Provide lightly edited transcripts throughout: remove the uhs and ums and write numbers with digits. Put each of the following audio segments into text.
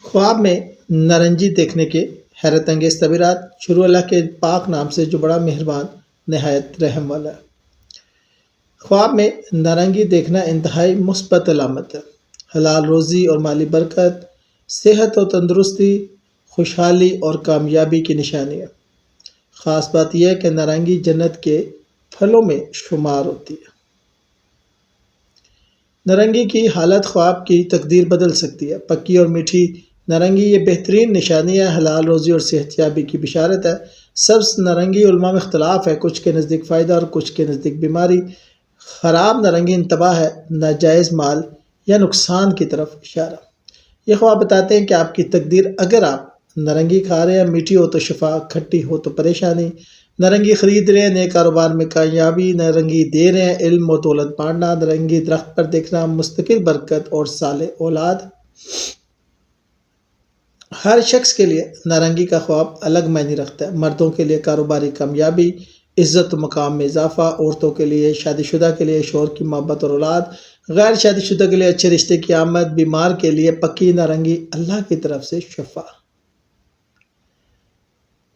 خواب میں نارنجی دیکھنے کے حیرت انگیز تعبیرات۔ شروع اللہ کے پاک نام سے جو بڑا مہربان نہایت رحم والا ہے۔ خواب میں نارنگی دیکھنا انتہائی مثبت علامت ہے۔ حلال روزی اور مالی برکت، صحت و تندرستی، خوشحالی اور کامیابی کی نشانی ہے۔ خاص بات یہ ہے کہ نارنگی جنت کے پھلوں میں شمار ہوتی ہے۔ نارنگی کی حالت خواب کی تقدیر بدل سکتی ہے۔ پکی اور میٹھی نارنگی یہ بہترین نشانی ہے، حلال روزی اور صحت یابی کی بشارت ہے۔ سبز نارنگی علماء میں اختلاف ہے، کچھ کے نزدیک فائدہ اور کچھ کے نزدیک بیماری۔ خراب نارنگی انتباہ ہے، ناجائز مال یا نقصان کی طرف اشارہ۔ یہ خواب بتاتے ہیں کہ آپ کی تقدیر، اگر آپ نارنگی کھا رہے ہیں، میٹھی ہو تو شفا، کھٹی ہو تو پریشانی۔ نارنگی خرید رہے ہیں، نئے کاروبار میں کامیابی۔ نارنگی دے رہے ہیں، علم و دولت بانٹنا۔ نارنگی درخت پر دیکھنا، مستقل برکت اور صالح اولاد۔ ہر شخص کے لیے نارنگی کا خواب الگ معنی رکھتا ہے۔ مردوں کے لیے کاروباری کامیابی، عزت و مقام میں اضافہ۔ عورتوں کے لیے، شادی شدہ کے لیے شوہر کی محبت اور اولاد۔ غیر شادی شدہ کے لیے اچھے رشتے کی آمد۔ بیمار کے لیے پکی نارنگی اللہ کی طرف سے شفا۔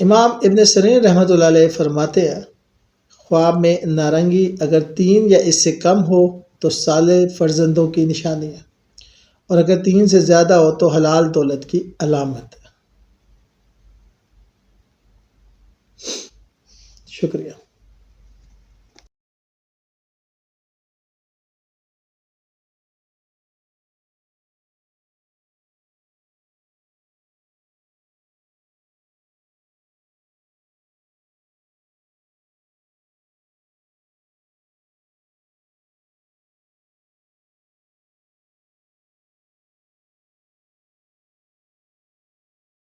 امام ابن سیرین رحمۃ اللہ علیہ فرماتے ہیں، خواب میں نارنگی اگر 3 یا اس سے کم ہو تو صالح فرزندوں کی نشانی ہے، اور اگر 3 سے زیادہ ہو تو حلال دولت کی علامت ہے۔ شکریہ۔